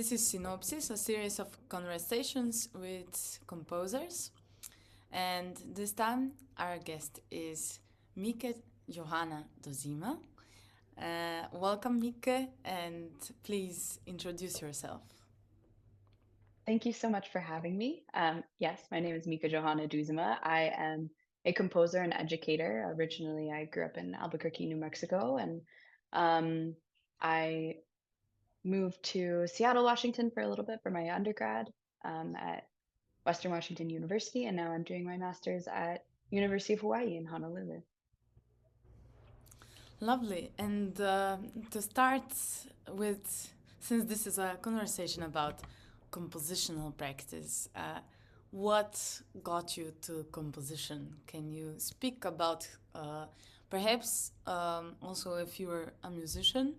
This is Synopsis, a series of conversations with composers. And this time, our guest is Mieke Doezema. Welcome, Mieke, and please introduce yourself. Thank you so much for having me. Yes, my name is Mieke Doezema. I am a composer and educator. Originally, I grew up in Albuquerque, New Mexico, and I moved to Seattle, Washington for a little bit for my undergrad at Western Washington University, and now I'm doing my master's at University of Hawai'i in Honolulu. Lovely. And to start with, since this is a conversation about compositional practice, what got you to composition? Can you speak about perhaps also if you were a musician,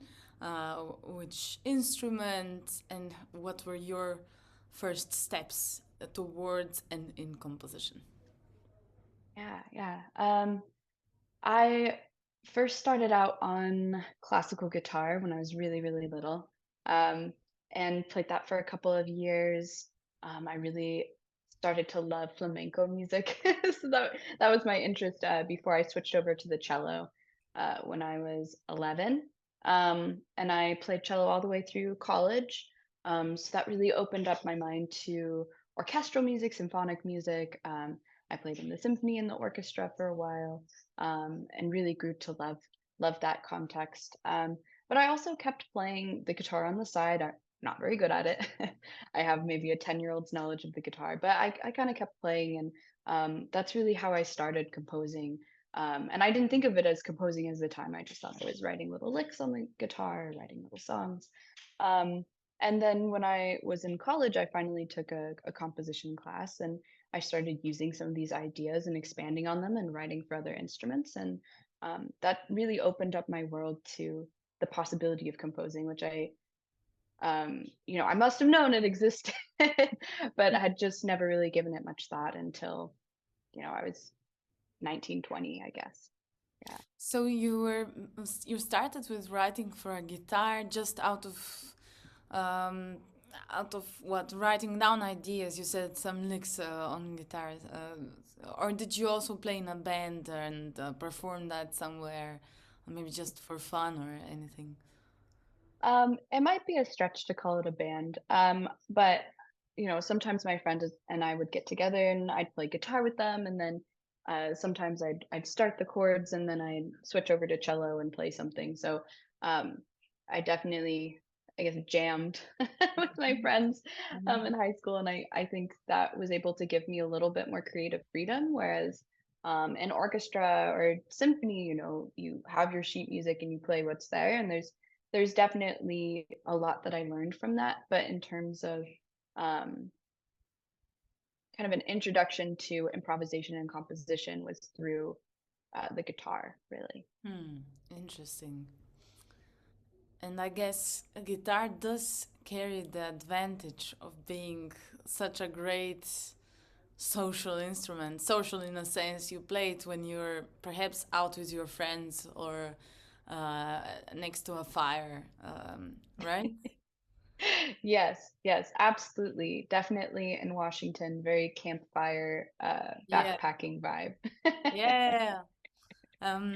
which instrument and what were your first steps towards and in composition? Yeah. I first started out on classical guitar when I was really, really little, and played that for a couple of years. I really started to love flamenco music, so that was my interest before I switched over to the cello when I was 11. And I played cello all the way through college. So that really opened up my mind to orchestral music, symphonic music. I played in the symphony and the orchestra for a while, and really grew to love that context. But I also kept playing the guitar on the side. I'm not very good at it. I have maybe a 10-year-old's knowledge of the guitar, but I kind of kept playing, and that's really how I started composing. And I didn't think of it as composing as the time. I just thought I was writing little licks on the guitar, writing little songs. Um, and then when I was in college, I finally took a composition class, and I started using some of these ideas and expanding on them and writing for other instruments. And that really opened up my world to the possibility of composing, which I must have known it existed, but I had just never really given it much thought until, I was 19, 20, I guess. Yeah. So you started with writing for a guitar just um, out of what, writing down ideas. You said some licks on guitar, or did you also play in a band and perform that somewhere, or maybe just for fun or anything? It might be a stretch to call it a band, but sometimes my friends and I would get together and I'd play guitar with them, and then sometimes I'd start the chords and then I'd switch over to cello and play something. So um, I definitely, I guess, jammed with my friends in high school, and I think that was able to give me a little bit more creative freedom, whereas an orchestra or symphony, you have your sheet music and you play what's there, and there's definitely a lot that I learned from that. But in terms of um, kind of an introduction to improvisation and composition was through the guitar, really. Interesting. And I guess a guitar does carry the advantage of being such a great social instrument. Social in a sense, you play it when you're perhaps out with your friends or next to a fire, right? Yes, absolutely. Definitely in Washington, very campfire, Yeah, backpacking vibe. yeah. Um,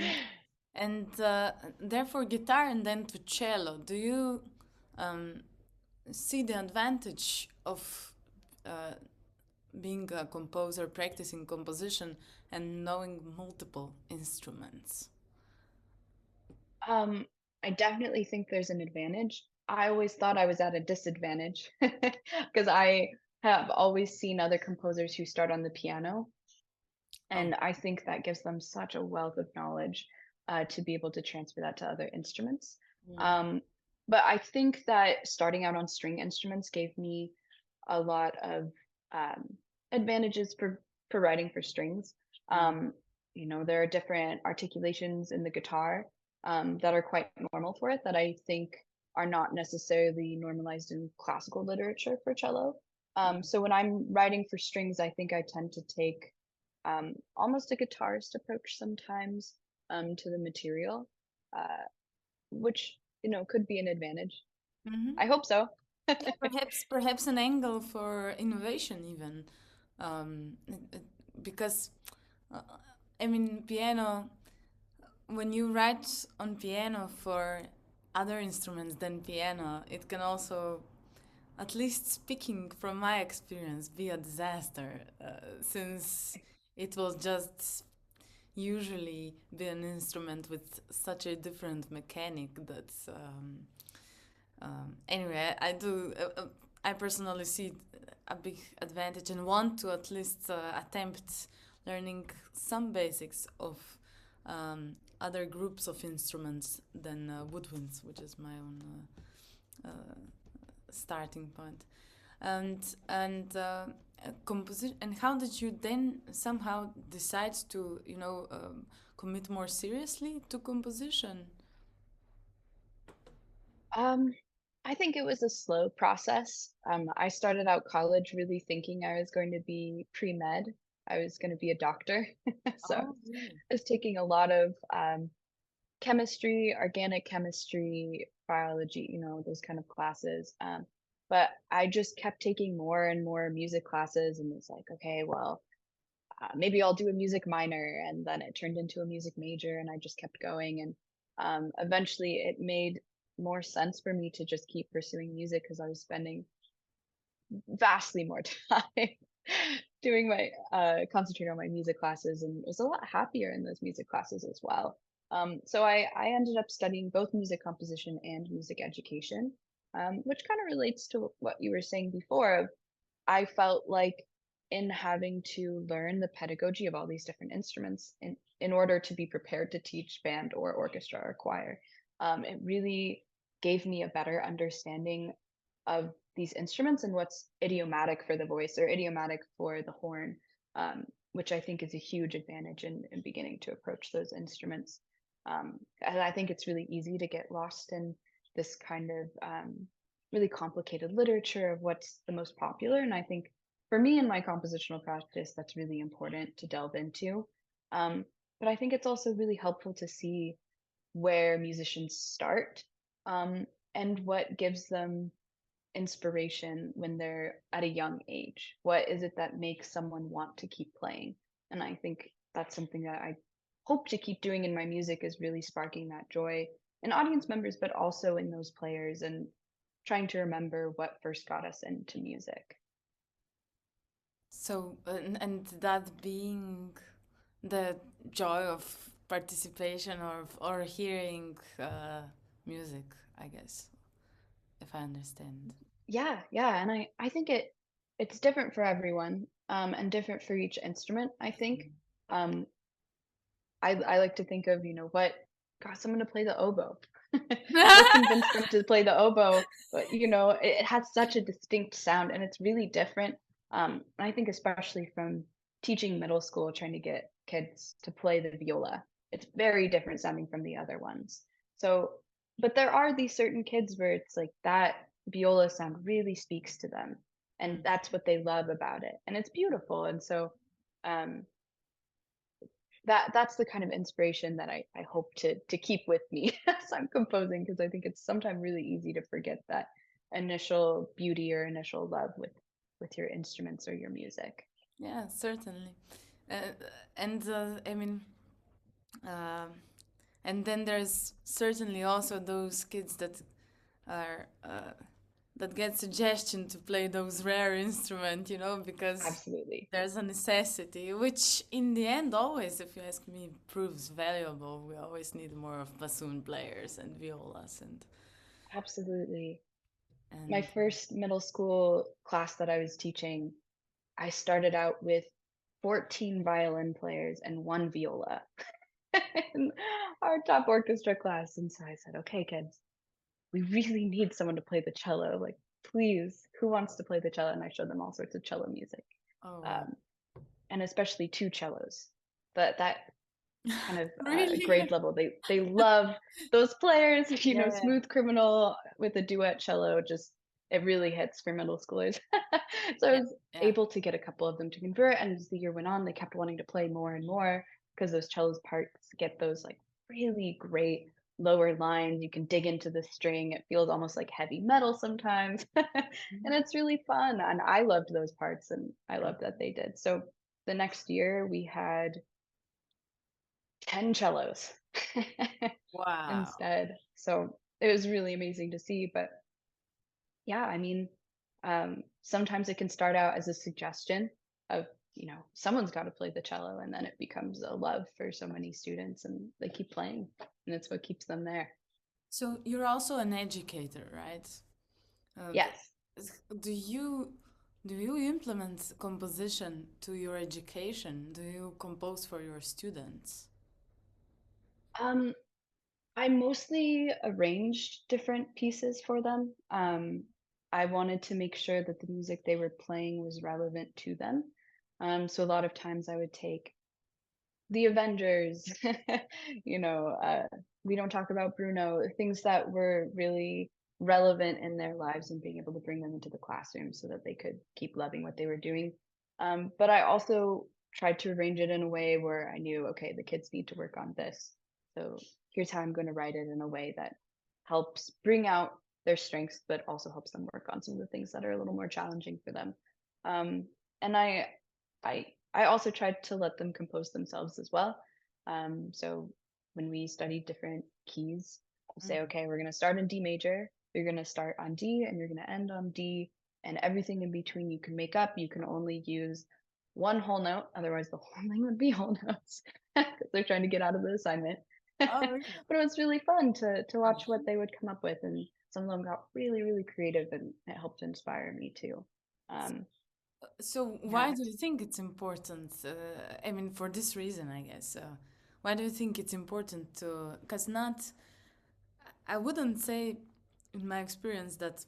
and therefore, guitar and then to cello. Do you um, see the advantage of uh, being a composer, practicing composition, and knowing multiple instruments? Um, I definitely think there's an advantage. I always thought I was at a disadvantage because I have always seen other composers who start on the piano, Oh, and I think that gives them such a wealth of knowledge to be able to transfer that to other instruments. mm, Um, but I think that starting out on string instruments gave me a lot of um, advantages for writing for strings. mm, There are different articulations in the guitar that are quite normal for it that I think are not necessarily normalized in classical literature for cello. mm. So when I'm writing for strings, I think I tend to take almost a guitarist approach sometimes to the material, which could be an advantage. Mm-hmm. I hope so. Perhaps an angle for innovation even, um, because uh, I mean piano. When you write on piano for other instruments than piano, it can also, at least speaking from my experience, be a disaster, since it will just usually be an instrument with such a different mechanic that anyway, I personally see a big advantage and want to at least attempt learning some basics of other groups of instruments than woodwinds, which is my own starting point. And composition. And how did you then somehow decide to commit more seriously to composition? Um, I think it was a slow process. I started out college really thinking I was going to be pre-med. I was going to be a doctor. So I Oh, really? was taking a lot of chemistry, organic chemistry, biology, those kind of classes. But I just kept taking more and more music classes and was like, okay, well, maybe I'll do a music minor. And then it turned into a music major, and I just kept going. And eventually it made more sense for me to just keep pursuing music because I was spending vastly more time doing my concentrating on my music classes, and was a lot happier in those music classes as well. So I ended up studying both music composition and music education, which kind of relates to what you were saying before. I felt like in having to learn the pedagogy of all these different instruments in order to be prepared to teach band or orchestra or choir, it really gave me a better understanding of these instruments and what's idiomatic for the voice or idiomatic for the horn, which I think is a huge advantage in beginning to approach those instruments. And I think it's really easy to get lost in this kind of really complicated literature of what's the most popular. And I think for me in my compositional practice, that's really important to delve into. Um, but I think it's also really helpful to see where musicians start, um, and what gives them inspiration when they're at a young age. What is it that makes someone want to keep playing? And I think that's something that I hope to keep doing in my music, is really sparking that joy in audience members, but also in those players, and trying to remember what first got us into music. So, and that being the joy of participation or hearing music, I guess, if I understand. Yeah, yeah, and I think it's different for everyone, and different for each instrument, I think. Um, I like to think of, what got someone to play the oboe. What convinced them to play the oboe? But, it has such a distinct sound, and it's really different. And I think especially from teaching middle school, trying to get kids to play the viola, it's very different sounding from the other ones. So, but there are these certain kids where it's like that viola sound really speaks to them, and Mm. that's what they love about it, and it's beautiful. And so, um, that's the kind of inspiration that I hope to keep with me as I'm composing, because I think it's sometimes really easy to forget that initial beauty or initial love with your instruments or your music. Yeah, certainly. Uh, and I mean, um and then there's certainly also those kids that are that get suggestion to play those rare instruments, because Absolutely. there's a necessity, which in the end always, if you ask me, proves valuable. We always need more of bassoon players and violas Absolutely. My and first middle school class that I was teaching, I started out with 14 violin players and one viola in our top orchestra class. And so I said, okay, kids, we really need someone to play the cello. Like, please, who wants to play the cello? And I showed them all sorts of cello music, oh wow. um, and especially two cellos. That kind of Really? grade level, they love those players. Yeah, Smooth Criminal with a duet cello, just it really hits for middle schoolers. So I yeah, was yeah. able to get a couple of them to convert, and as the year went on, they kept wanting to play more and more because those cellos parts get those like really great lower lines, you can dig into the string. It feels almost like heavy metal sometimes. And it's really fun. And I loved those parts and I loved that they did. So the next year we had 10 cellos Wow. instead. So it was really amazing to see. But yeah, I mean, sometimes it can start out as a suggestion of, someone's got to play the cello, and then it becomes a love for so many students, and they keep playing, and it's what keeps them there. So you're also an educator, right? Uh, Yes. do you implement composition to your education? Do you compose for your students? Um, I mostly arranged different pieces for them. I wanted to make sure that the music they were playing was relevant to them. So a lot of times I would take the Avengers, you know, uh, we don't talk about Bruno, things that were really relevant in their lives and being able to bring them into the classroom so that they could keep loving what they were doing. But I also tried to arrange it in a way where I knew, okay, the kids need to work on this. So here's how I'm going to write it in a way that helps bring out their strengths, but also helps them work on some of the things that are a little more challenging for them. Um, and I also tried to let them compose themselves as well. So when we studied different keys, we'll say, Mm. okay, we're going to start in D major, you're going to start on D, and you're going to end on D, and everything in between you can make up. You can only use one whole note, otherwise the whole thing would be whole notes because they're trying to get out of the assignment. Oh, really? But it was really fun to watch what they would come up with, and some of them got really, really creative, and it helped inspire me too. Um, So why yeah. do you think it's important? I mean, for this reason, I guess. Why do you think it's important to? Because not, I wouldn't say, in my experience, that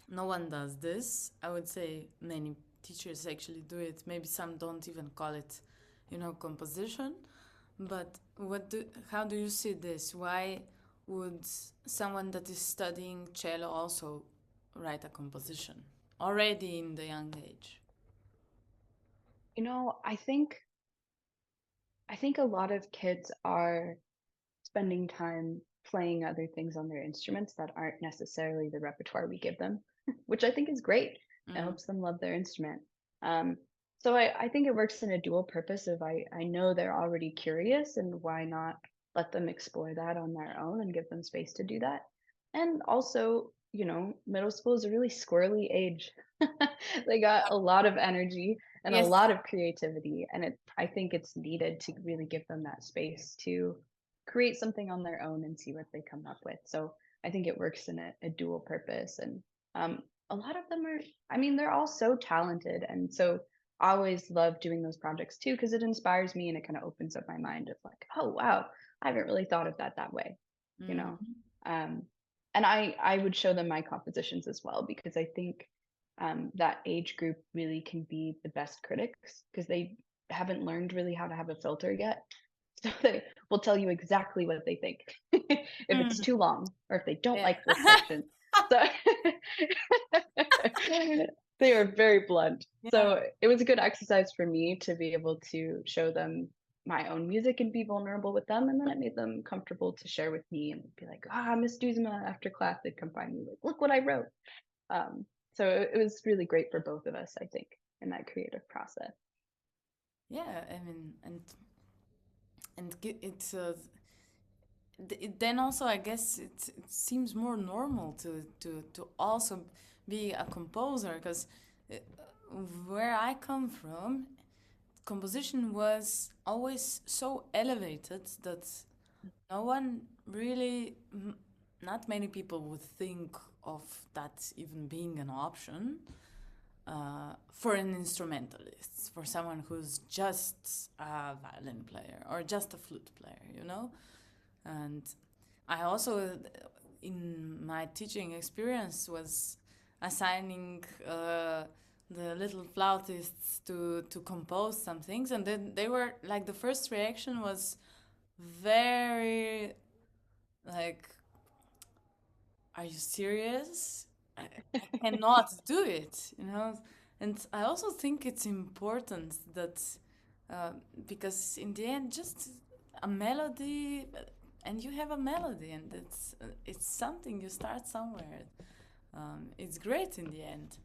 no one does this. I would say many teachers actually do it. Maybe some don't even call it, composition. But how do you see this? Why would someone that is studying cello also write a composition already in the young age? I think a lot of kids are spending time playing other things on their instruments that aren't necessarily the repertoire we give them, which I think is great. It Mm. helps them love their instrument. Um, so I think it works in a dual purpose of I know they're already curious, and why not let them explore that on their own and give them space to do that. And also, middle school is a really squirrely age. They got a lot of energy and a Yes. lot of creativity, and I think it's needed to really give them that space to create something on their own and see what they come up with. So I think it works in a dual purpose. And a lot of them are, I mean, they're all so talented. And so I always love doing those projects too, because it inspires me and it kind of opens up my mind of like, oh, wow, I haven't really thought of that way, you Mm. know? Um, and I would show them my compositions as well, because I think that age group really can be the best critics because they haven't learned really how to have a filter yet. So they will tell you exactly what they think if it's Mm. too long or if they don't Yeah. like this section. So they are very blunt. Yeah. So it was a good exercise for me to be able to show them my own music and be vulnerable with them. And then it made them comfortable to share with me and be like, Miss Doezema, after class, they'd come find me like, look what I wrote. So it was really great for both of us, I think, in that creative process. Yeah. I mean, it's then also I guess it seems more normal to also be a composer because where I come from, composition was always so elevated that no one really, not many people would think of that even being an option for an instrumentalist, for someone who's just a violin player or just a flute player. And I also, in my teaching experience, was assigning the little flautists to compose some things, and then they were like the first reaction was very like, "Are you serious? I cannot do it." And I also think it's important that because in the end, just a melody. and you have a melody, and it's something you start somewhere. It's great in the end.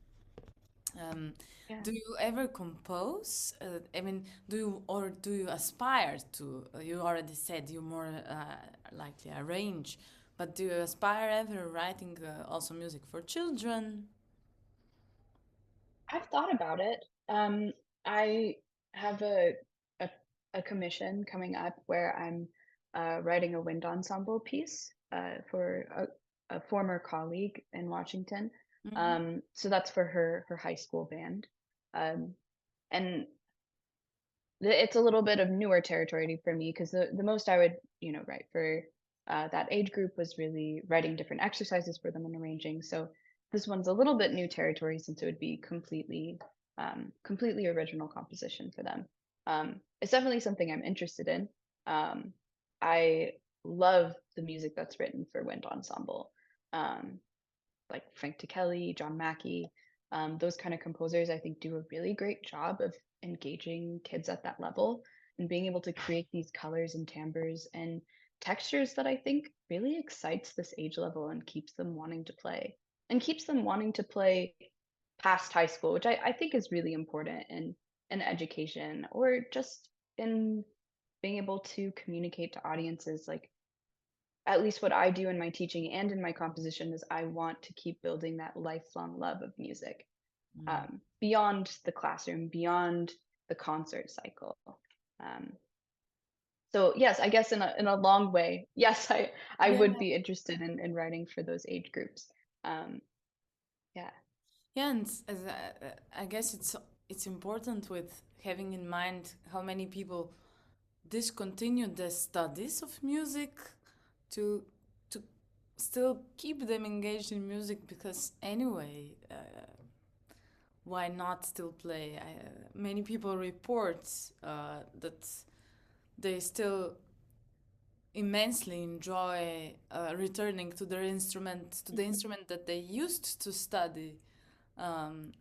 Um, Yeah. do you ever compose? I mean, do you aspire to? You already said you more likely arrange, but do you aspire ever writing also music for children? I've thought about it. I have a, a commission coming up where I'm writing a wind ensemble piece for a former colleague in Washington. Mm-hmm. So that's for her high school band, um, and it's a little bit of newer territory for me because the most I would write for that age group was really writing different exercises for them and arranging. So this one's a little bit new territory since it would be completely original composition for them. It's definitely something I'm interested in. Um, I love the music that's written for wind ensemble, um, like Frank Kelly, John Mackey, those kind of composers. I think do a really great job of engaging kids at that level and being able to create these colors and timbres and textures that I think really excites this age level and keeps them wanting to play and keeps them wanting to play past high school, which I think is really important in education or just in being able to communicate to audiences. Like at least what I do in my teaching and in my composition is I want to keep building that lifelong love of music, beyond the classroom, beyond the concert cycle. Um, so yes, I guess in a long way, yes, I Yeah, would be interested in writing for those age groups. Um, yeah. yeah, and I guess it's important with having in mind how many people discontinue the studies of music to to still keep them engaged in music because anyway, why not still play? Many people report that they still immensely enjoy returning to their instrument, to the Mhm. instrument that they used to study.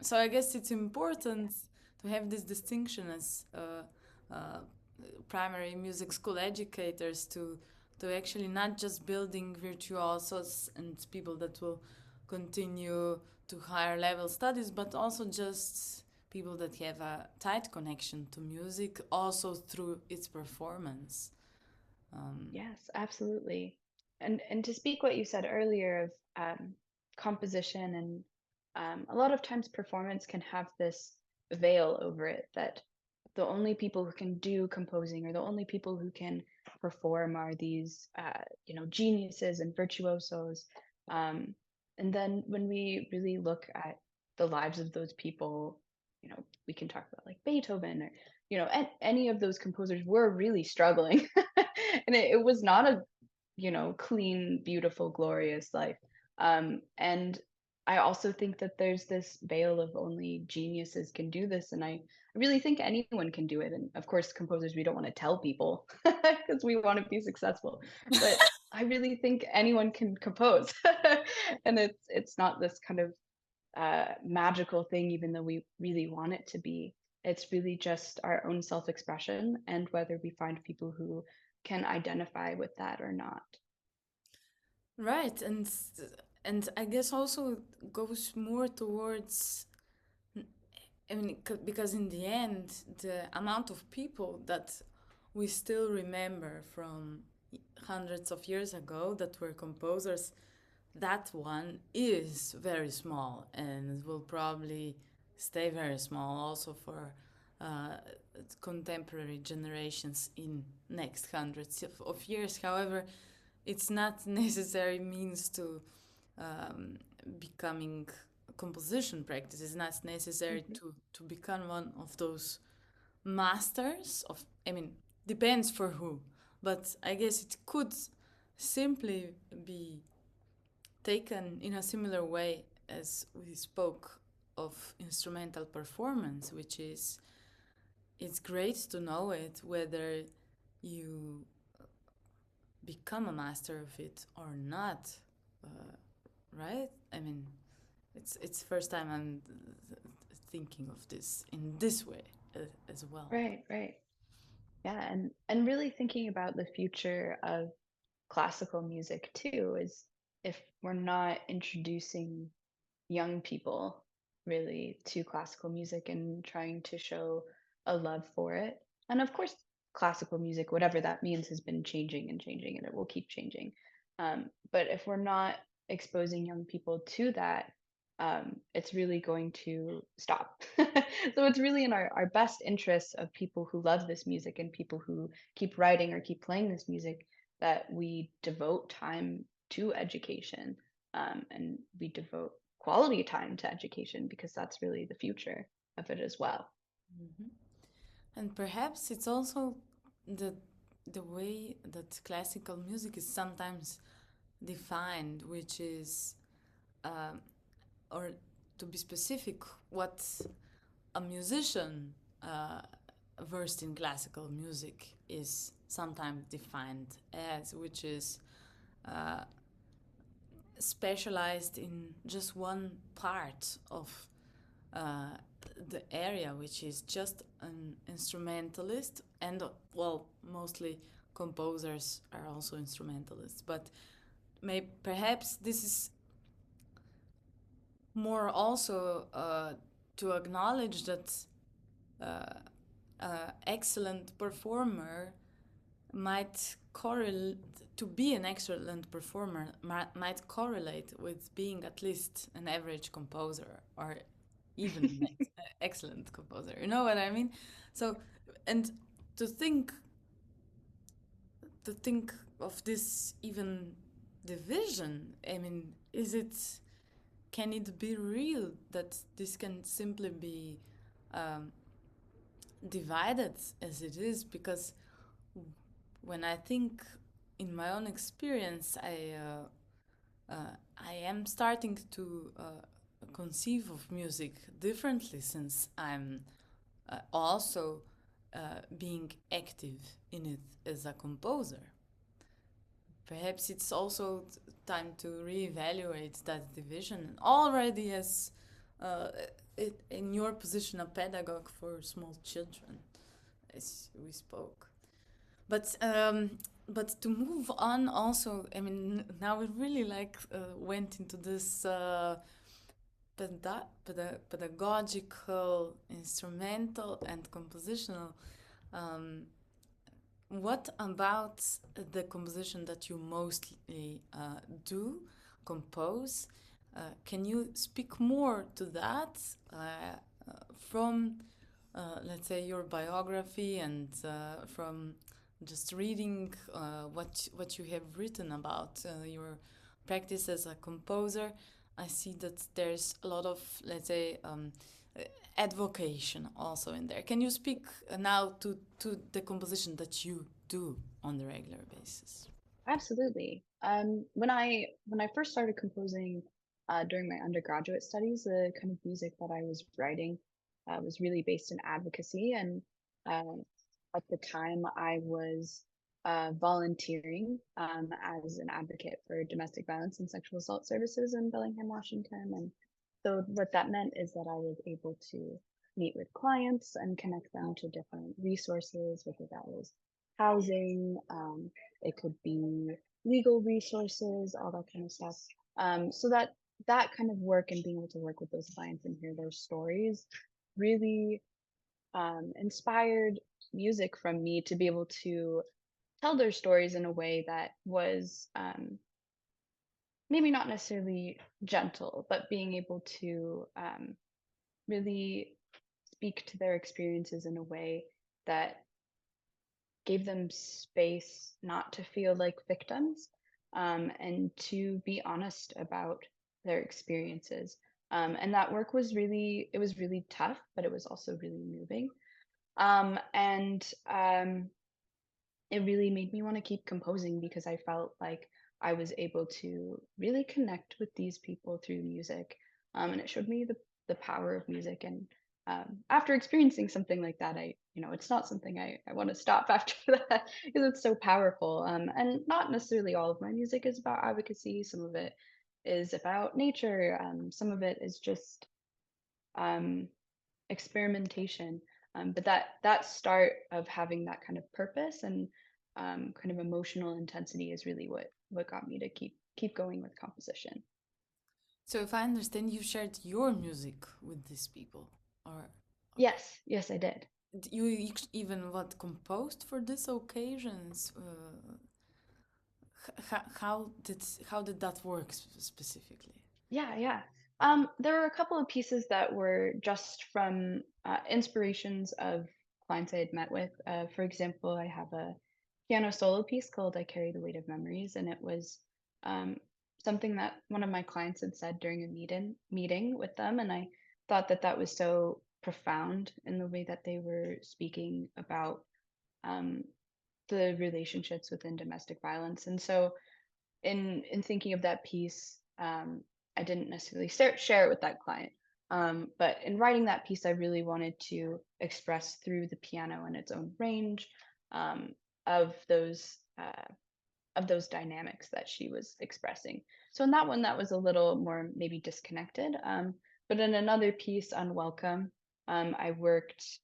So I guess it's important to have this distinction as primary music school educators to actually not just building virtuosos and people that will continue to higher level studies, but also just people that have a tight connection to music, also through its performance. Yes, absolutely. And to speak what you said earlier of composition and a lot of times performance can have this veil over it that the only people who can do composing or the only people who can perform are these geniuses and virtuosos. Um, and then when we really look at the lives of those people, we can talk about like Beethoven or any of those composers were really struggling and it was not a clean, beautiful, glorious life. And I also think that there's this veil of only geniuses can do this, and I really think anyone can do it. And of course, composers, we don't want to tell people because we want to be successful, but I really think anyone can compose, and it's not this kind of magical thing, even though we really want it to be. It's really just our own self expression and whether we find people who can identify with that or not. Right, and I guess also goes more towards, I mean, because in the end, the amount of people that we still remember from hundreds of years ago that were composers, that one is very small and will probably stay very small also for uh, contemporary generations in next hundreds of years. However, it's not necessary means to um, becoming composition practice. It's not necessary Mhm. to become one of those masters of, I mean, depends for who, but I guess it could simply be taken in a similar way as we spoke of instrumental performance, which is it's great to know it whether you become a master of it or not, uh, right? I mean, it's first time I'm thinking of this in this way as well. Right, right. Yeah, and really thinking about the future of classical music too, is if we're not introducing young people really to classical music and trying to show a love for it. And of course, classical music, whatever that means, has been changing and changing, and it will keep changing. But if we're not exposing young people to that, it's really going to stop. So it's really in our best interests of people who love this music and people who keep writing or keep playing this music that we devote time to education, and we devote quality time to education, because that's really the future of it as well. Mhm. And perhaps it's also the way that classical music is sometimes defined, which is, uh, or to be specific, what a musician versed in classical music is sometimes defined as, which is uh, specialized in just one part of uh, the area, which is just an instrumentalist, and well, mostly composers are also instrumentalists, but perhaps this is more also to acknowledge that uh, excellent performer might correlate to be an excellent performer might correlate with being at least an average composer or even an excellent composer. You know what I mean? So, and to think to think of this even division, I mean, can it be real that this can simply be um, divided as it is? Because when I think in my own experience, I am starting to conceive of music differently, since I'm also being active in it as a composer. Perhaps it's also time to reevaluate that division already as in your position a pedagogue for small children, as we spoke. But to move on also, I mean, now we really like went into this pedagogical, instrumental, and compositional. Um, what about the composition that you mostly do, compose? Can you speak more to that from, let's say, your biography and from just reading what you have written about your practice as a composer? I see that there's a lot of, let's say, advocation also in there. Can you speak now to the composition that you do on the regular basis? Absolutely. When I first started composing during my undergraduate studies, the kind of music that I was writing was really based in advocacy, and um, at the time I was volunteering as an advocate for domestic violence and sexual assault services in Bellingham, Washington. And so what that meant is that I was able to meet with clients and connect them to different resources, whether that was housing, it could be legal resources, all that kind of stuff. So that kind of work and being able to work with those clients and hear their stories really inspired music from me to be able to tell their stories in a way that was maybe not necessarily gentle, but being able to really speak to their experiences in a way that gave them space not to feel like victims, and to be honest about their experiences. And that work was it was really tough, but it was also really moving. And It really made me want to keep composing, because I felt like I was able to really connect with these people through music. And it showed me the power of music. And after experiencing something like that, it's not something I want to stop after that, because it's so powerful. And not necessarily all of my music is about advocacy. Some of it is about nature. Some of it is just um, experimentation. But that start of having that kind of purpose and kind of emotional intensity is really what got me to keep going with composition. So if I understand, you shared your music with these people, or Yes, I did. you even what composed for these occasions? How did that work specifically? Yeah. There were a couple of pieces that were just from inspirations of clients I had met with. For example, I have a piano solo piece called "I Carry the Weight of Memories," and it was um, something that one of my clients had said during a meeting with them, and I thought that that was so profound in the way that they were speaking about um, the relationships within domestic violence. And so in thinking of that piece, I didn't necessarily share it with that client. But in writing that piece, I really wanted to express through the piano and its own range um, of those dynamics that she was expressing. So in that one, that was a little more maybe disconnected. But in another piece, Unwelcome, I worked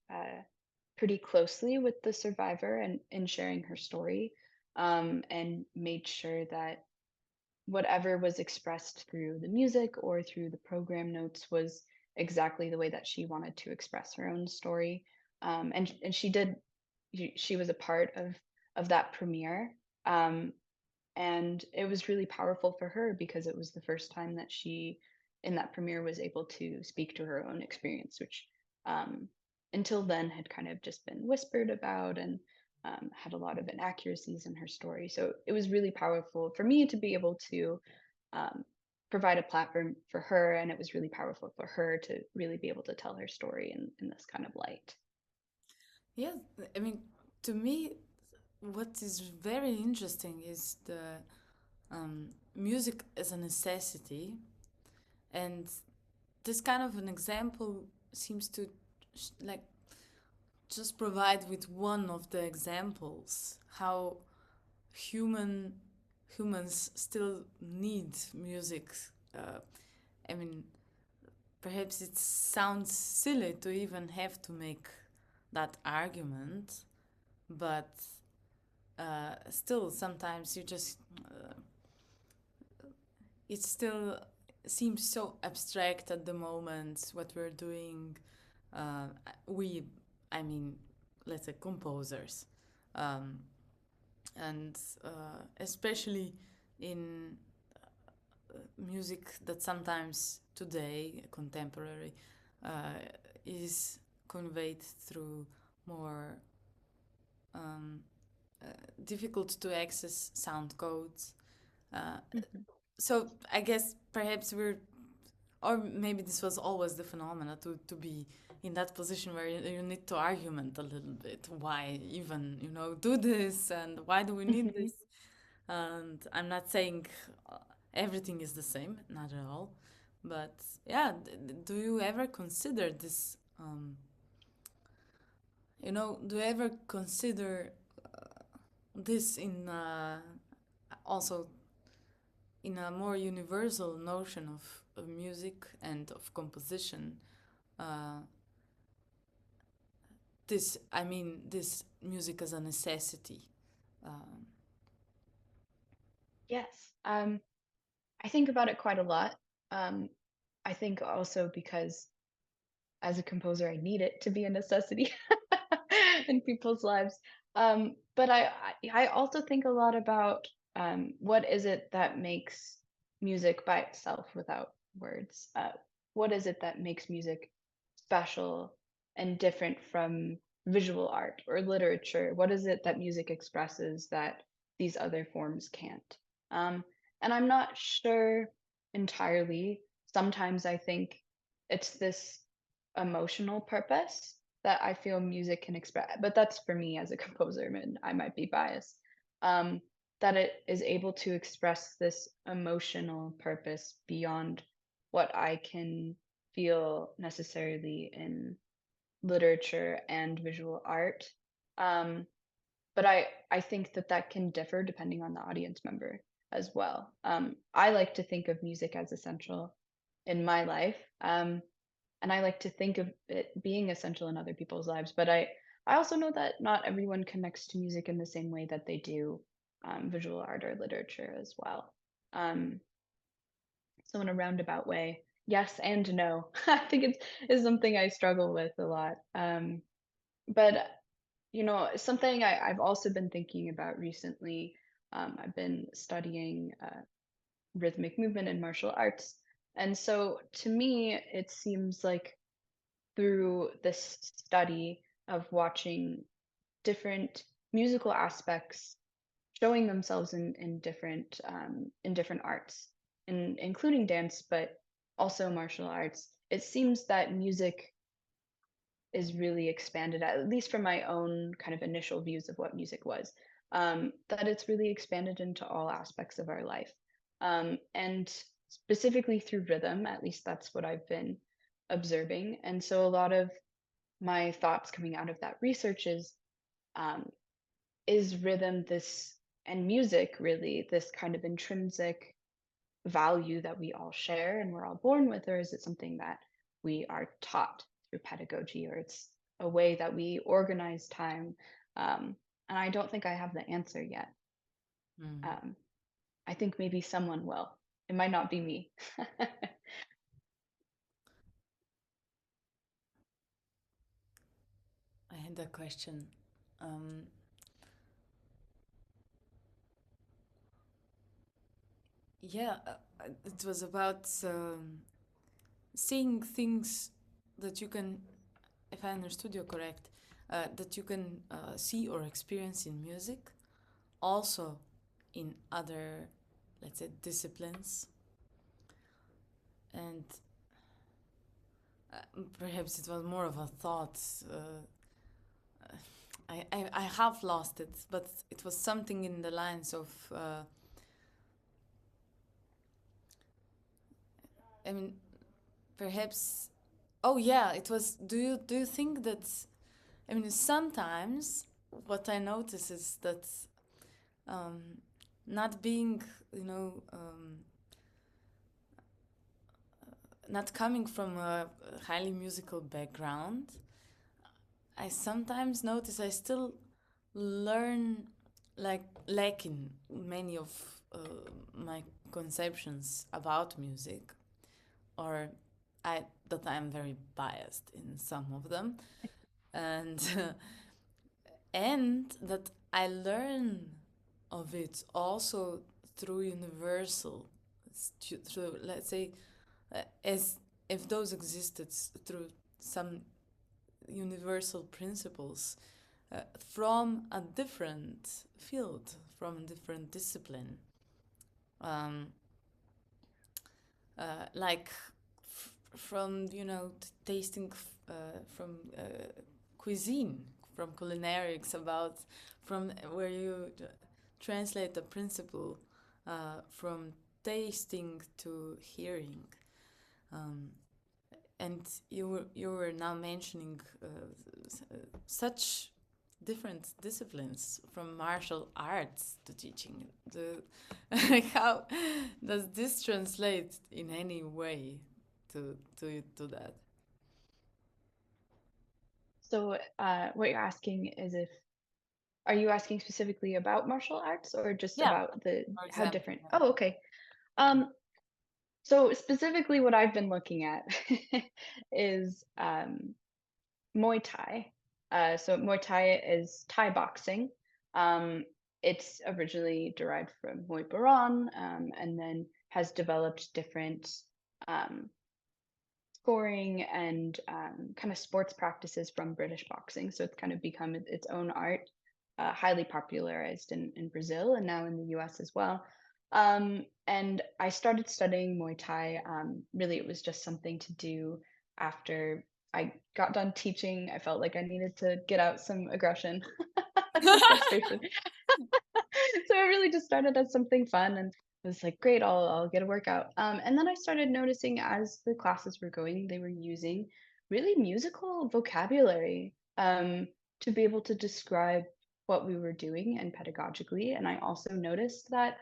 pretty closely with the survivor and in sharing her story, and made sure that whatever was expressed through the music or through the program notes was exactly the way that she wanted to express her own story. And she did. She was a part of that premiere, um, and it was really powerful for her because it was the first time that she, in that premiere, was able to speak to her own experience, which um, until then had kind of just been whispered about and had a lot of inaccuracies in her story. So it was really powerful for me to be able to um, provide a platform for her, and it was really powerful for her to really be able to tell her story in this kind of light. Yeah, I mean, to me, what is very interesting is the music as a necessity, and this kind of an example seems to like just provide with one of the examples how human humans still need music. Uh, I mean, perhaps it sounds silly to even have to make that argument, but still, sometimes you just it still seems so abstract at the moment what we're doing. Uh, we, I mean, let's say composers, um, and especially in music that sometimes today, contemporary, uh, is conveyed through more um, uh, difficult to access sound codes. Uh, Mhm. so I guess perhaps we're, or maybe this was always the phenomena to be in that position where you need to argument a little bit why even do this and why do we need Mhm. this. And I'm not saying everything is the same, not at all, but yeah, do you ever consider this, do you ever consider this in also in a more universal notion of music and of composition, uh, this music as a necessity. Um, Yes. I think about it quite a lot. Um, I think also because as a composer, I need it to be a necessity in people's lives. But I also think a lot about what is it that makes music by itself without words? What is it that makes music special and different from visual art or literature? What is it that music expresses that these other forms can't? Um, and I'm not sure entirely. Sometimes I think it's this emotional purpose that I feel music can express, but that's for me as a composer, and I might be biased. Um, that it is able to express this emotional purpose beyond what I can feel necessarily in literature and visual art. Um, but I think that that can differ depending on the audience member as well. I like to think of music as essential in my life. And I like to think of it being essential in other people's lives. But I also know that not everyone connects to music in the same way that they do visual art or literature as well. Um, so in a roundabout way, yes and no. I think it's something I struggle with a lot. But something I've also been thinking about recently. I've been studying rhythmic movement and martial arts, and so to me, it seems like through this study of watching different musical aspects showing themselves in different arts, including dance, but also martial arts. It seems that music is really expanded, at least from my own kind of initial views of what music was, that it's really expanded into all aspects of our life. And specifically through rhythm, at least that's what I've been observing. And so a lot of my thoughts coming out of that research um, is rhythm this and music really this kind of intrinsic value that we all share and we're all born with, or is it something that we are taught through pedagogy, or it's a way that we organize time? And I don't think I have the answer yet. Mm. Um, I think maybe someone will. It might not be me. I had a question. Um, yeah, it was about seeing things that you can, if I understood you correct, that you can see or experience in music, also in other, let's say, disciplines. And perhaps it was more of a thought. I have lost it, but it was something in the lines of, I mean, perhaps. Oh yeah, it was. Do you think that? I mean, sometimes what I notice is that um, not being, you know, not coming from a highly musical background, I sometimes notice I still learn like lacking many of my conceptions about music, or that I'm very biased in some of them, and and that I learn of it also through universal, through, let's say, as if those existed through some universal principles from a different field, from a different discipline. Um, like from, tasting from cuisine, from culinarics, about from where you translate the principle from tasting to hearing. Um, and you were now mentioning such different disciplines, from martial arts to teaching. How does this translate in any way to that? So, what you're asking is if are you asking specifically about martial arts or just Yeah, about the for how example. different? Oh, okay. Um, so specifically what I've been looking at is Muay Thai. So Muay Thai is Thai boxing. Um, it's originally derived from Muay Boran, and then has developed different um, scoring and kind of sports practices from British boxing. So it's kind of become its own art, highly popularized in Brazil and now in the US as well. And I started studying Muay Thai. Really, it was just something to do after I got done teaching. I felt like I needed to get out some aggression, some frustration. So it really just started as something fun, and I was like, great, I'll get a workout. And then I started noticing as the classes were going, they were using really musical vocabulary to be able to describe what we were doing and pedagogically. And I also noticed that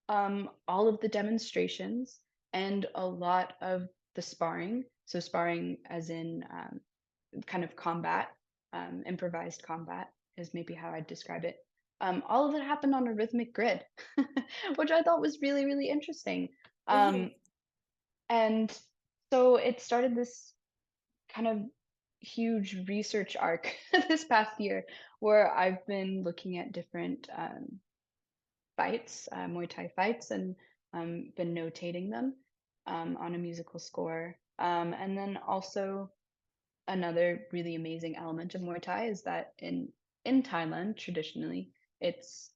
all of the demonstrations and a lot of the sparring, so sparring as in kind of combat, improvised combat is maybe how I'd describe it. All of it happened on a rhythmic grid, which I thought was really, really interesting. Yes. Um, and so it started this kind of huge research arc this past year where I've been looking at different fights, Muay Thai fights, and been notating them on a musical score. And then also another really amazing element of Muay Thai is that in Thailand, traditionally, it's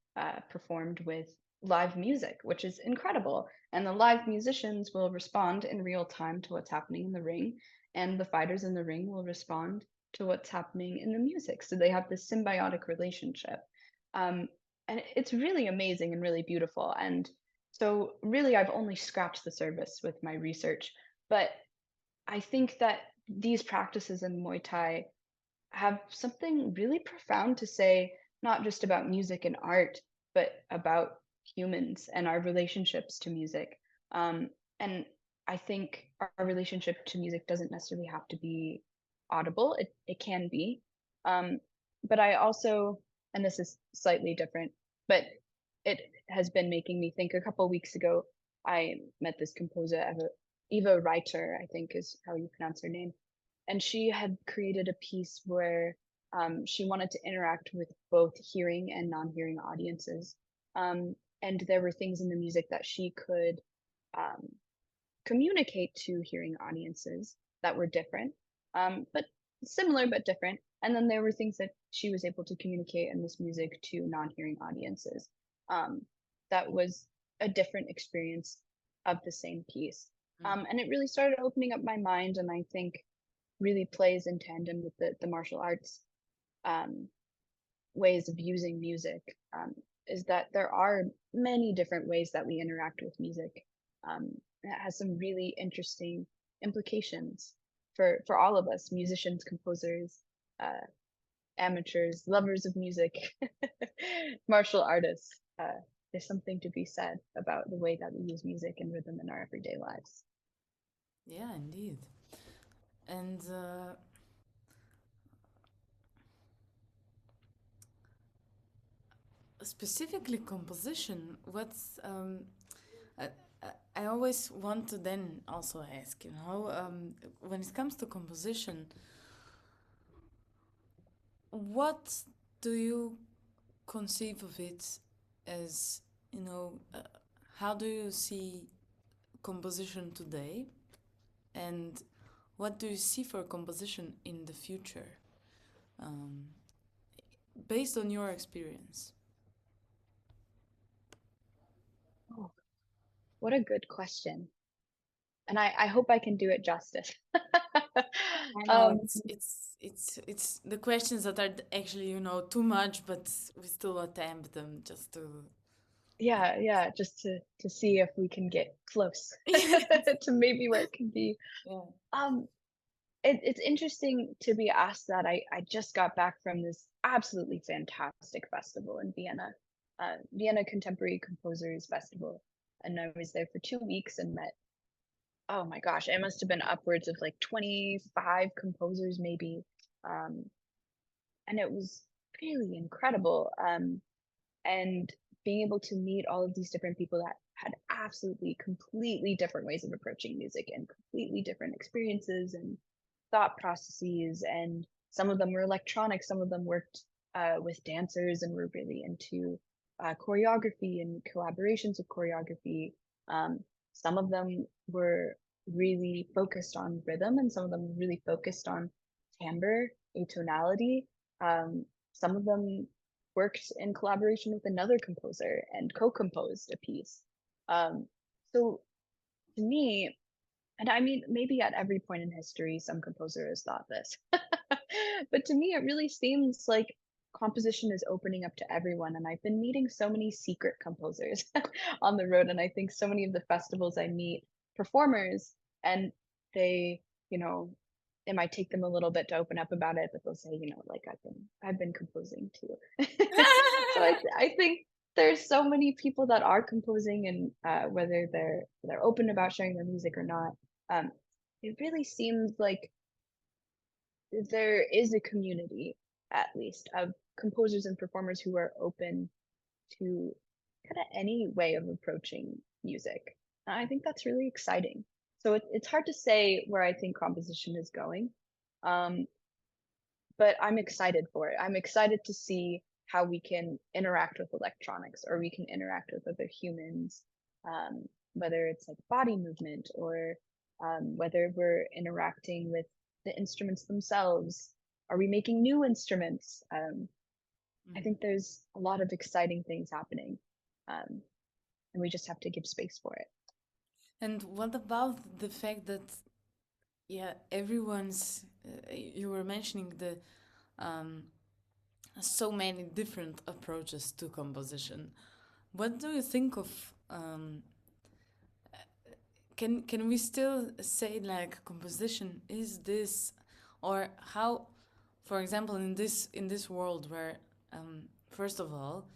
performed with live music, which is incredible. And the live musicians will respond in real time to what's happening in the ring, and the fighters in the ring will respond to what's happening in the music. So they have this symbiotic relationship. Um, and it's really amazing and really beautiful. And so, really, I've only scratched the surface with my research. But I think that these practices in Muay Thai have something really profound to say, not just about music and art, but about humans and our relationships to music. And I think our relationship to music doesn't necessarily have to be audible, it can be. Um, but I also, and this is slightly different, but it has been making me think. A couple weeks ago, I met this composer, Eva Reiter, I think is how you pronounce her name, and she had created a piece where she wanted to interact with both hearing and non-hearing audiences. And there were things in the music that she could um, communicate to hearing audiences that were different, but similar but different. And then there were things that she was able to communicate in this music to non-hearing audiences. Um, that was a different experience of the same piece. Mm. And it really started opening up my mind, and I think really plays in tandem with the martial arts um, ways of using music, is that there are many different ways that we interact with music. It has some really interesting implications for all of us, musicians, composers, uh, amateurs, lovers of music, martial artists. There's something to be said about the way that we use music and rhythm in our everyday lives. Yeah, indeed. And specifically composition, what's I, I always want to then also ask, when it comes to composition, what do you conceive of it as, how do you see composition today, and what do you see for composition in the future, um, based on your experience? Oh, what a good question. And I hope I can do it justice. I know um, it's the questions that are actually, too much, but we still attempt them just to. yeah, yeah, just to see if we can get close Yes. to maybe where it can be. Yeah. Um, it's interesting to be asked that. I just got back from this absolutely fantastic festival in Vienna, Vienna Contemporary Composers Festival, and I was there for 2 weeks and met. Oh my gosh, it must have been upwards of like 25 composers maybe. Um, and it was really incredible. And being able to meet all of these different people that had absolutely completely different ways of approaching music and completely different experiences and thought processes. And some of them were electronic, some of them worked with dancers and were really into choreography and collaborations with choreography. Um, some of them were really focused on rhythm, and some of them really focused on timbre, atonality. Some of them worked in collaboration with another composer and co-composed a piece. Um, so to me, and I mean, maybe at every point in history, some composer has thought this, but to me, it really seems like composition is opening up to everyone. And I've been meeting so many secret composers on the road, and I think so many of the festivals I meet performers, and they, you know, it might take them a little bit to open up about it, but they'll say, like I've been composing too. So I think there's so many people that are composing, and whether they're open about sharing their music or not, um, it really seems like there is a community, at least, of composers and performers who are open to kind of any way of approaching music. And I think that's really exciting. So it's hard to say where I think composition is going, um, but I'm excited for it. I'm excited to see how we can interact with electronics or we can interact with other humans, um, whether it's like body movement or whether we're interacting with the instruments themselves. Are we making new instruments? I think there's a lot of exciting things happening, um, and we just have to give space for it. And what about the fact that, yeah, everyone's, you were mentioning the so many different approaches to composition. What do you think of, can we still say like composition is this, or how, for example, in this world where, first of all,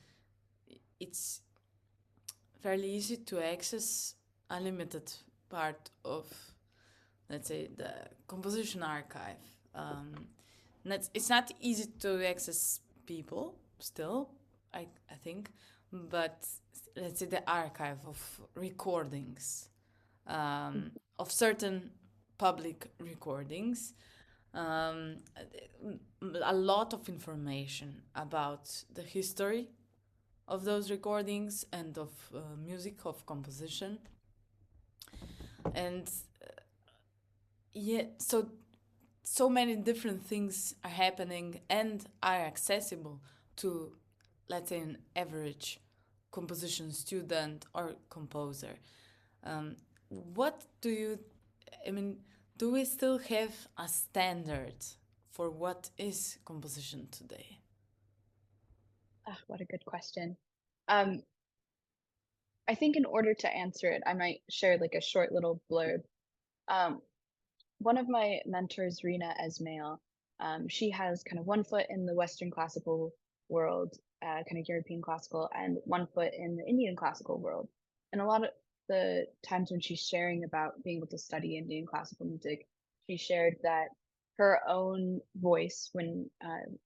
it's fairly easy to access unlimited part of, let's say, the composition archive. It's not easy to access people still, I think, but let's say the archive of recordings, of certain public recordings, um, a lot of information about the history of those recordings and of music, of composition. And yeah, so many different things are happening and are accessible to, let's say, an average composition student or composer. What do you, I mean, do we still have a standard for what is composition today? Ah, what a good question. Um, I think in order to answer it, I might share like a short little blurb. Um, One of my mentors, Reena Esmail, she has kind of one foot in the Western classical world, kind of European classical, and one foot in the Indian classical world. And a lot of the times when she's sharing about being able to study Indian classical music, she shared that her own voice, when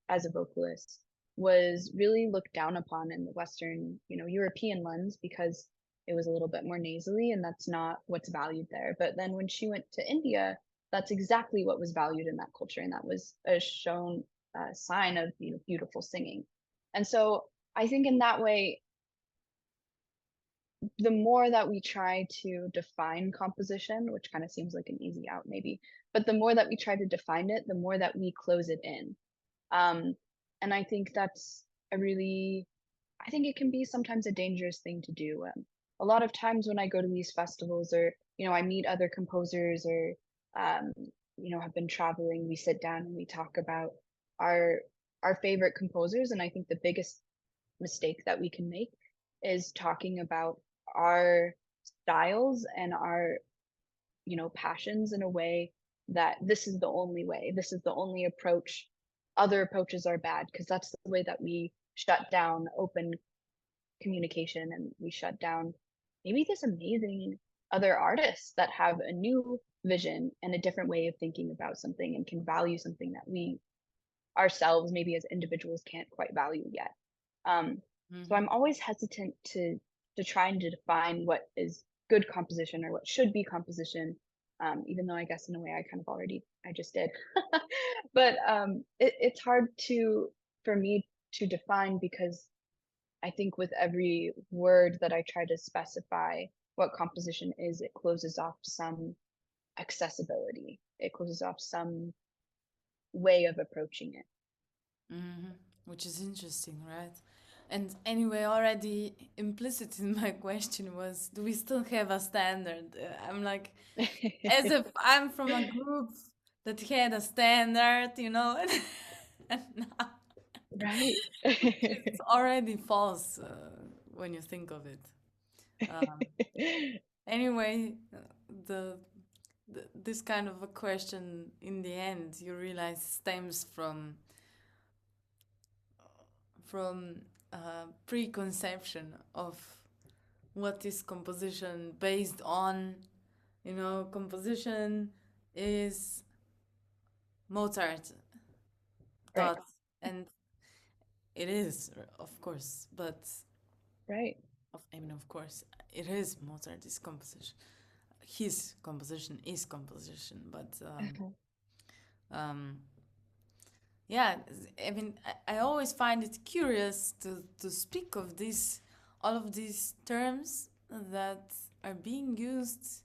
as a vocalist, was really looked down upon in the Western, European lens because it was a little bit more nasally, and that's not what's valued there. But then when she went to India, that's exactly what was valued in that culture, and that was a shown sign of beautiful singing. And so I think in that way, the more that we try to define composition, which kind of seems like an easy out maybe, but the more that we try to define it, the more that we close it in. um, and I think that's a really, I think it can be sometimes a dangerous thing to do. A lot of times when I go to these festivals, or I meet other composers, or um, have been traveling, we sit down and we talk about our our favorite composers, and I think the biggest mistake that we can make is talking about our styles and our passions in a way that this is the only way, this is the only approach, other approaches are bad, because that's the way that we shut down open communication, and we shut down maybe this amazing other artists that have a new vision and a different way of thinking about something and can value something that we ourselves maybe as individuals can't quite value yet. So I'm always hesitant to try and to define what is good composition or what should be composition, even though I guess in a way I just did. But it's hard for me to define, because I think with every word that I try to specify what composition is, it closes off some accessibility. It closes off some way of approaching it. Which is interesting, right? And anyway, already implicit in my question was, do we still have a standard? I'm like, as if I'm from a group that had a standard, and now Right. it's already false when you think of it. Anyway, the, this kind of a question in the end, you realize, stems from preconception of what is composition based on. Composition is Mozart Right. thought, and it is, of course, but Right. I mean, of course, it is Mozart's composition. His composition is composition, but Uh-huh. um, yeah, I mean, I always find it curious to speak of this, all of these terms that are being used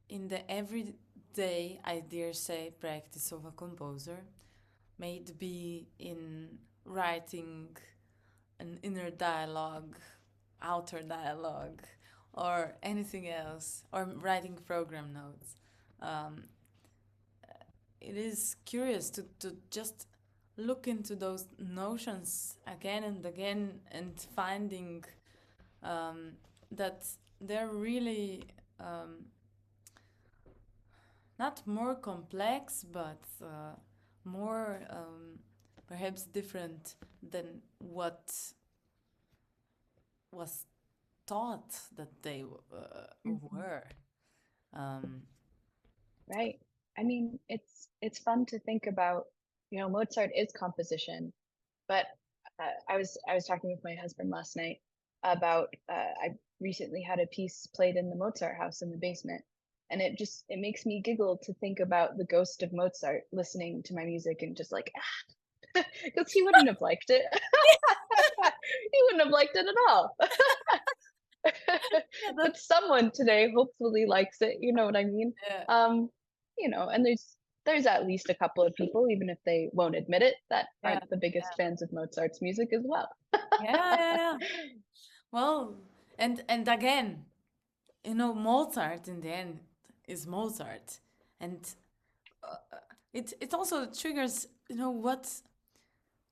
in the everyday, I dare say, practice of a composer, may it be in writing an inner dialogue, outer dialogue, or anything else, or writing program notes. Um, it is curious to just look into those notions again and again and finding that they're really not more complex, but more perhaps different than what was thought that they Mhm. were. Um, Right. I mean, it's fun to think about, Mozart is composition, but I was talking with my husband last night about I recently had a piece played in the Mozart house in the basement, and it makes me giggle to think about the ghost of Mozart listening to my music and just like, because he wouldn't have liked it. He wouldn't have liked it at all. yeah, that, But someone today hopefully likes it, you know what I mean? yeah, Um, and there's at least a couple of people, even if they won't admit it, that yeah, aren't the biggest fans of Mozart's music as well. yeah, yeah, yeah. Well, and again, Mozart in the end is Mozart, and it also triggers,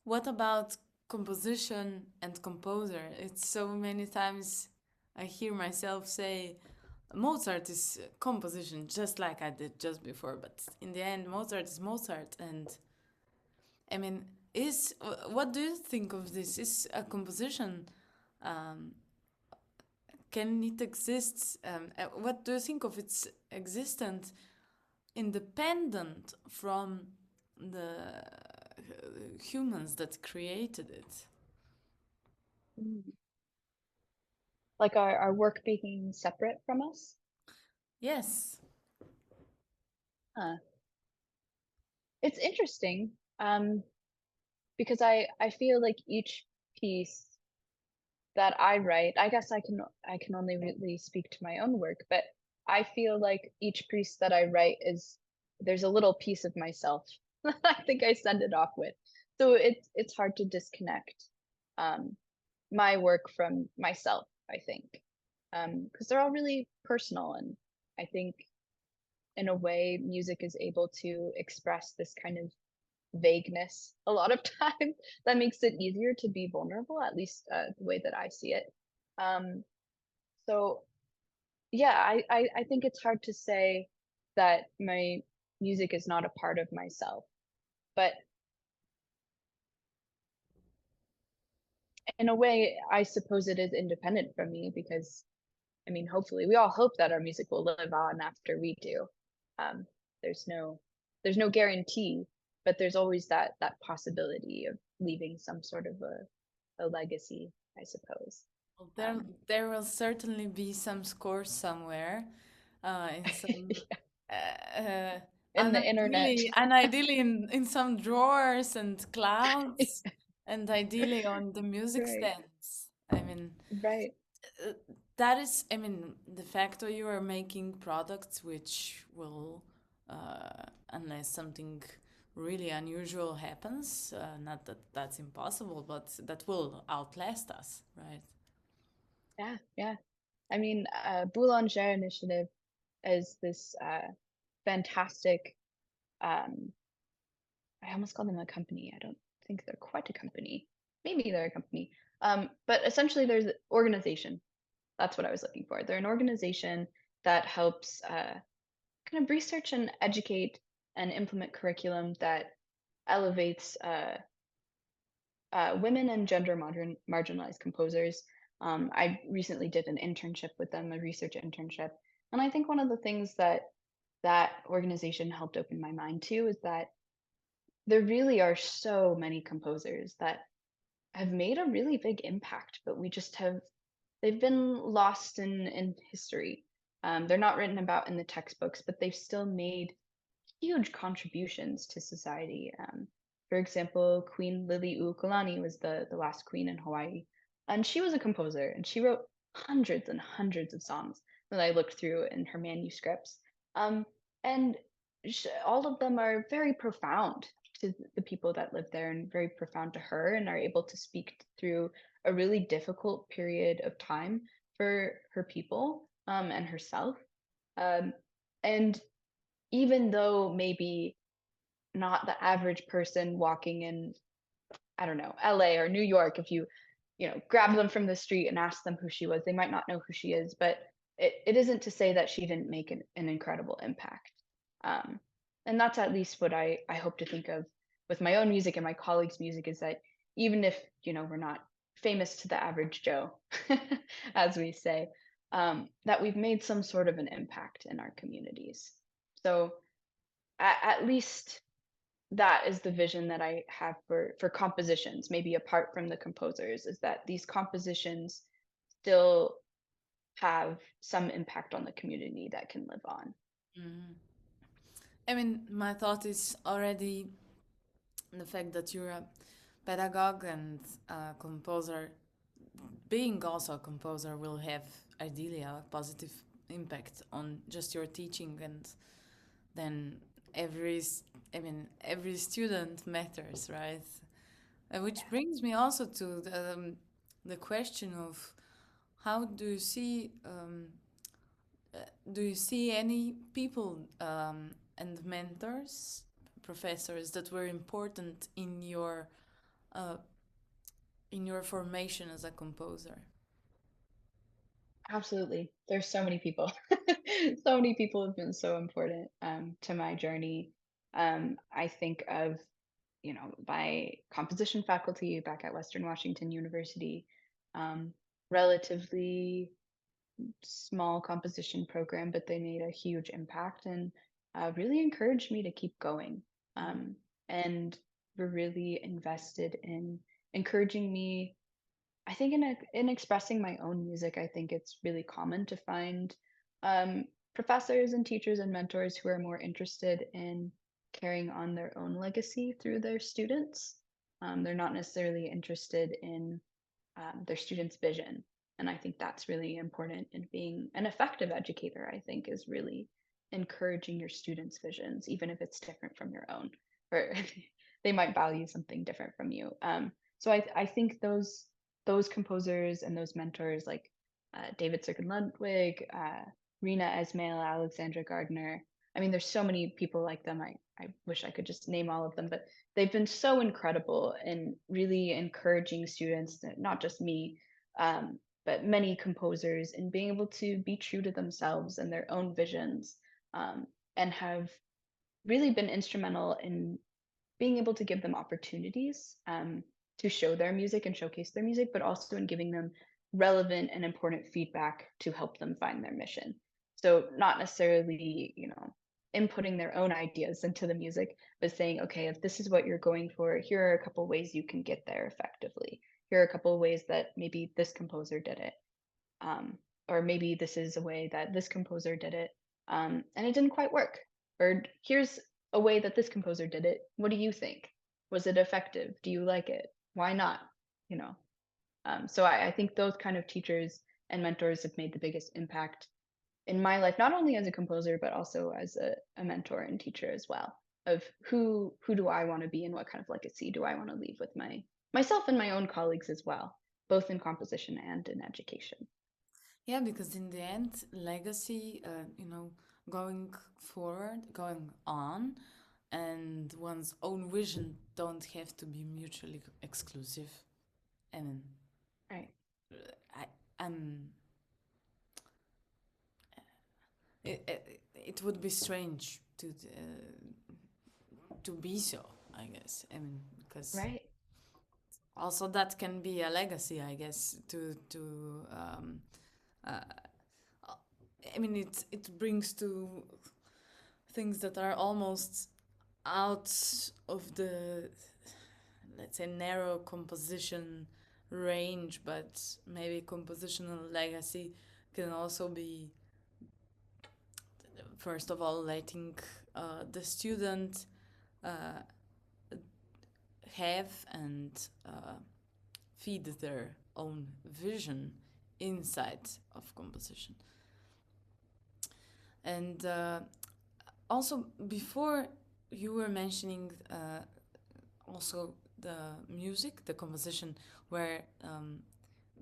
what about composition and composer? It's so many times I hear myself say Mozart is composition, just like I did just before, but in the end, Mozart is Mozart, and I mean, is what do you think of this? Is a composition um, can it exist? What do you think of its existence independent from the humans that created it? Mm. Like our work being separate from us? Yes. Huh. It's interesting, because I feel like each piece that I write, I guess I can only really speak to my own work, but I feel like each piece that I write is there's a little piece of myself. I think I send it off with. So it's hard to disconnect um, my work from myself, I think. Because they're all really personal, and I think in a way music is able to express this kind of vagueness a lot of times that makes it easier to be vulnerable, at least the way that I see it. Um, so yeah, I think it's hard to say that my music is not a part of myself, but in a way, I suppose it is independent from me because I mean, hopefully, we all hope that our music will live on after we do. Um, there's no guarantee, but there's always that possibility of leaving some sort of a legacy, I suppose. Well, Um, there will certainly be some scores somewhere, in some, in the internet. and ideally in some drawers and clouds, and ideally on the music Right, stands. I mean, right. uh, that is, I mean, the fact that you are making products which will, unless something really unusual happens, not that that's impossible, but that will outlast us, right? Yeah, yeah. I mean, Boulanger Initiative is this fantastic. Um, I almost call them a company. I don't think they're quite a company. Maybe they're a company. But essentially, there's an organization. That's what I was looking for. They're an organization that helps kind of research and educate and implement curriculum that elevates women and gender marginalized composers. I recently did an internship with them, a research internship, and I think one of the things that that organization helped open my mind to is that there really are so many composers that have made a really big impact, but we just have they've been lost in history. They're not written about in the textbooks, but they've still made huge contributions to society. For example, Queen Liliuokalani was the last queen in Hawaii, and she was a composer, and she wrote hundreds and hundreds of songs that I looked through in her manuscripts. Um, and all of them are very profound to the people that live there and very profound to her and are able to speak through a really difficult period of time for her people and herself. Um, and even though maybe not the average person walking in, I don't know, LA or New York, if you grab them from the street and ask them who she was, they might not know who she is, but it isn't to say that she didn't make an incredible impact. Um, and that's at least what I hope to think of with my own music and my colleagues' music is that even if, we're not famous to the average Joe, as we say, that we've made some sort of an impact in our communities. So at least that is the vision that I have for compositions, maybe apart from the composers, is that these compositions still have some impact on the community that can live on. Mhm. I mean, my thought is already the fact that you're a pedagogue and a composer. Being also a composer will have ideally a positive impact on just your teaching, and then every student matters, right? Which brings me also to the question of how do you see any people and mentors, professors that were important uh, in your formation as a composer? Absolutely. There's so many people. So many people have been so important to my journey. I think of, my composition faculty back at Western Washington University, um, relatively small composition program, but they made a huge impact and really encouraged me to keep going. Um, and were really invested in encouraging me. I think in expressing my own music, I think it's really common to find professors and teachers and mentors who are more interested in carrying on their own legacy through their students. They're not necessarily interested in their students' vision. And I think that's really important in being an effective educator, I think, is really encouraging your students' visions, even if it's different from your own, or they might value something different from you. So I think those composers and those mentors like David Sirkin Ludwig, Reena Esmail, Alexandra Gardner. I mean, there's so many people like them. I wish I could just name all of them, but they've been so incredible in really encouraging students, not just me, but many composers, in being able to be true to themselves and their own visions, and have really been instrumental in being able to give them opportunities to show their music and showcase their music, but also in giving them relevant and important feedback to help them find their mission. So not necessarily, inputting their own ideas into the music, but saying, okay, if this is what you're going for, here are a couple ways you can get there effectively. Here are a couple of ways that maybe this composer did it. Or maybe this is a way that this composer did it, and it didn't quite work. Or here's a way that this composer did it. What do you think? Was it effective? Do you like it? Why not? You know. So I think those kind of teachers and mentors have made the biggest impact in my life, not only as a composer, but also as a mentor and teacher as well. Of who do I want to be and what kind of legacy do I want to leave with myself and my own colleagues as well, both in composition and in education. Yeah, because in the end, legacy, going forward, going on, and one's own vision don't have to be mutually exclusive. I mean, Right. I, I'm. It would be strange to be so, I guess. I mean, because Right. also that can be a legacy, I guess. Uh, I mean, it brings to things that are almost out of the, let's say, narrow composition range, but maybe compositional legacy can also be, first of all, letting the student uh, have and feed their own vision inside of composition. And also, before you were mentioning also the music, the composition, where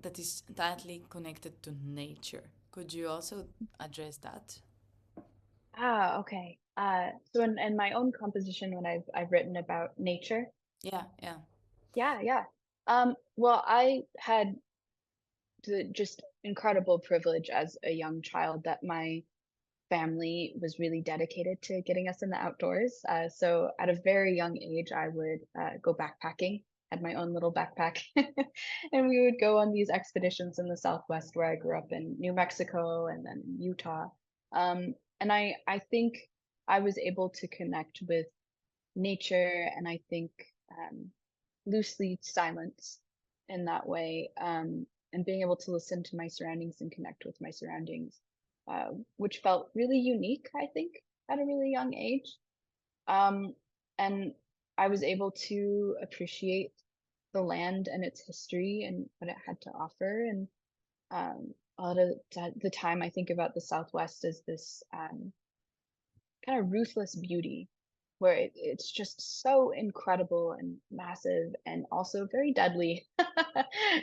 that is tightly connected to nature. Could you also address that? Okay. So in my own composition, when I've written about nature, Yeah, yeah. yeah, yeah. Well, I had the just incredible privilege as a young child that my family was really dedicated to getting us in the outdoors. So at a very young age, I would go backpacking, had my own little backpack, and we would go on these expeditions in the Southwest where I grew up in New Mexico and then Utah. And I think I was able to connect with nature and I think um, loosely silence in that way, and being able to listen to my surroundings and connect with my surroundings, which felt really unique, I think, at a really young age. Um, and I was able to appreciate the land and its history and what it had to offer. And a lot of the time, I think about the Southwest as this kind of ruthless beauty where it's just so incredible and massive and also very deadly.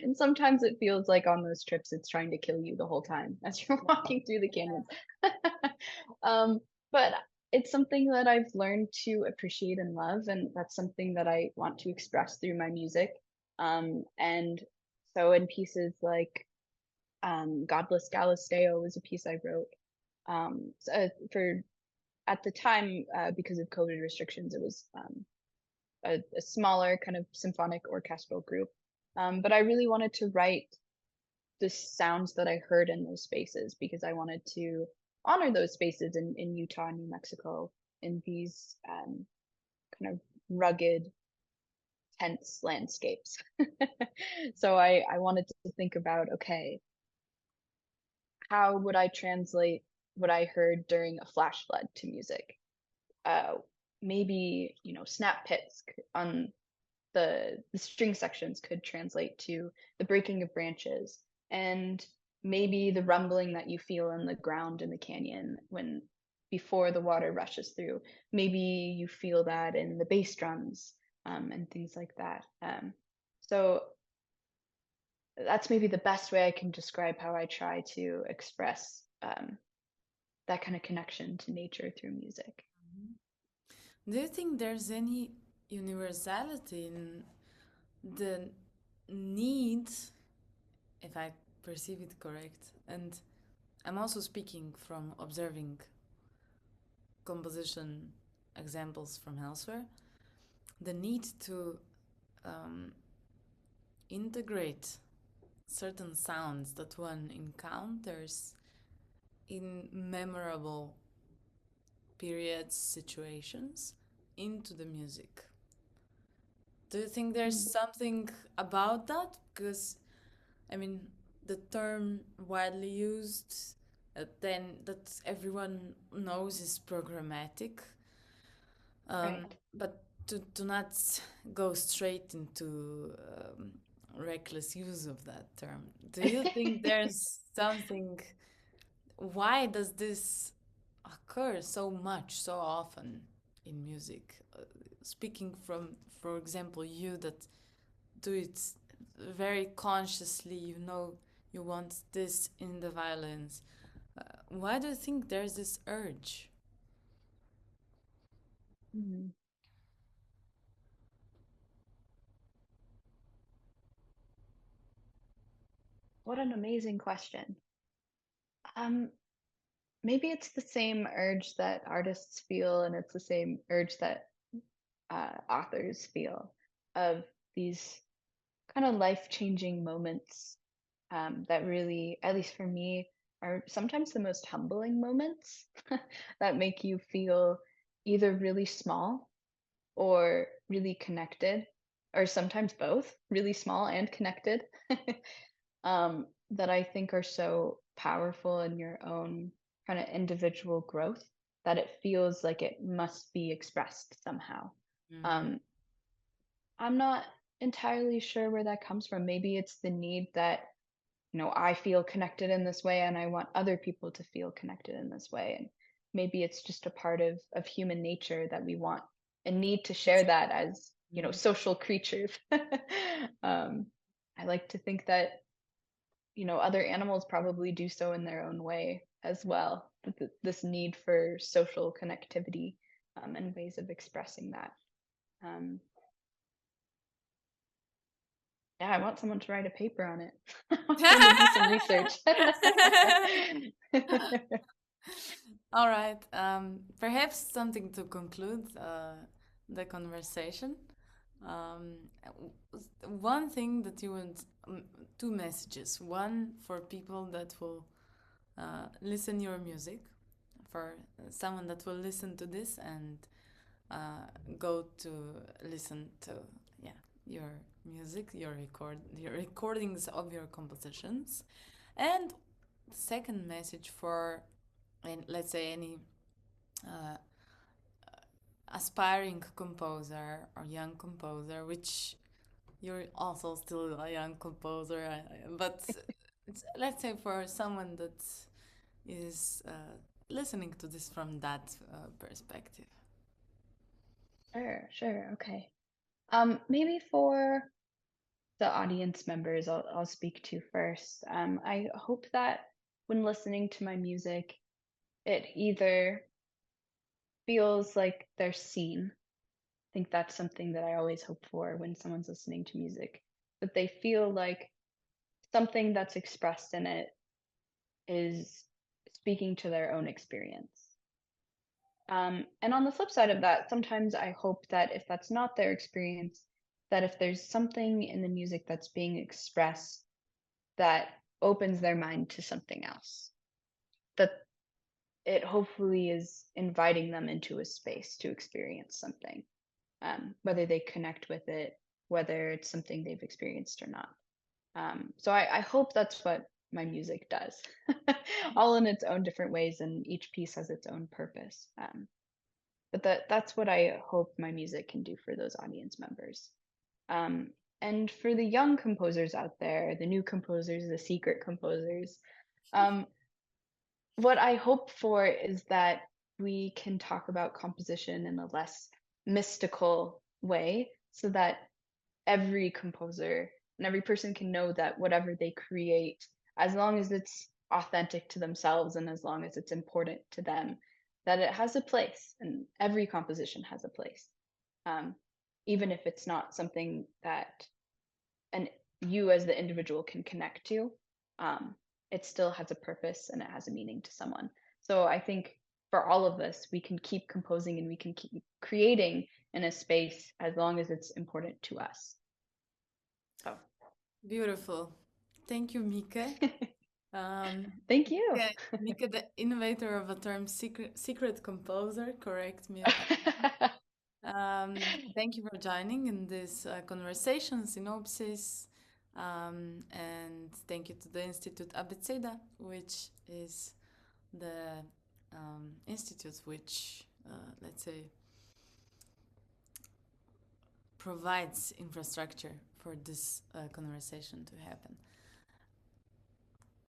And sometimes it feels like on those trips it's trying to kill you the whole time as you're walking through the canyons. um, but it's something that I've learned to appreciate and love, and that's something that I want to express through my music. And so in pieces like Godless Galisteo was a piece I wrote for at the time, because of COVID restrictions, it was a smaller kind of symphonic orchestral group. But I really wanted to write the sounds that I heard in those spaces because I wanted to honor those spaces in Utah and New Mexico in these kind of rugged, tense landscapes. So I wanted to think about, okay, how would I translate what I heard during a flash flood to music? uh, Maybe snap pits on the string sections could translate to the breaking of branches, and maybe the rumbling that you feel in the ground in the canyon when before the water rushes through. Maybe you feel that in the bass drums, and things like that. So that's maybe the best way I can describe how I try to express that kind of connection to nature through music. Do you think there's any universality in the need, if I perceive it correct, and I'm also speaking from observing composition examples from elsewhere, the need to um, integrate certain sounds that one encounters in memorable periods, situations into the music. Do you think there's Mm. something about that? Because, I mean, the term widely used, then that everyone knows is programmatic. Right. But to not go straight into reckless use of that term, do you think there's something? Why does this occur so much, so often in music? Speaking from, for example, you that do it very consciously, you want this in the violins. Why do you think there's this urge? Mhm. What an amazing question. Um, Maybe it's the same urge that artists feel, and it's the same urge that authors feel of these kind of life-changing moments that really, at least for me, are sometimes the most humbling moments that make you feel either really small. or really connected, or sometimes both, really small and connected, that I think are so powerful in your own kind of individual growth that it feels like it must be expressed somehow. Mm. Um, I'm not entirely sure where that comes from. Maybe it's the need that, I feel connected in this way and I want other people to feel connected in this way. And maybe it's just a part of human nature that we want and need to share that as, Mm. social creatures. I like to think that, other animals probably do so in their own way as well. This need for social connectivity, and ways of expressing that. Um, yeah, I want someone to write a paper on it. I want someone to do some research. All right. Perhaps something to conclude the conversation. One thing that you want, two messages. One for people that will listen your music, for someone that will listen to this and go to listen to your music, your recordings of your compositions, and second message for, and let's say, any uh, aspiring composer or young composer, which you're also still a young composer, but let's say for someone that is listening to this from that perspective. Sure, okay. Maybe for the audience members, I'll speak to first. I hope that when listening to my music, it either feels like they're seen. I think that's something that I always hope for when someone's listening to music, that they feel like something that's expressed in it is speaking to their own experience. And on the flip side of that, sometimes I hope that if that's not their experience, that if there's something in the music that's being expressed that opens their mind to something else, that it hopefully is inviting them into a space to experience something, whether they connect with it, whether it's something they've experienced or not. So I hope that's what my music does, all in its own different ways, and each piece has its own purpose. But that's what I hope my music can do for those audience members. Um, and for the young composers out there, the new composers, the secret composers, um, what I hope for is that we can talk about composition in a less mystical way so that every composer and every person can know that whatever they create, as long as it's authentic to themselves and as long as it's important to them, that it has a place, and every composition has a place. Um, Even if it's not something that and you as the individual can connect to, um, it still has a purpose and it has a meaning to someone. So I think for all of us, we can keep composing and we can keep creating in a space as long as it's important to us. So Beautiful. Thank you, Mieke. thank you. Mieke, Mieke, the innovator of the term secret composer, correct me if thank you for joining in this conversation, synopsis, and thank you to the Institute Abeceda, which is the institute which, let's say, provides infrastructure for this conversation to happen.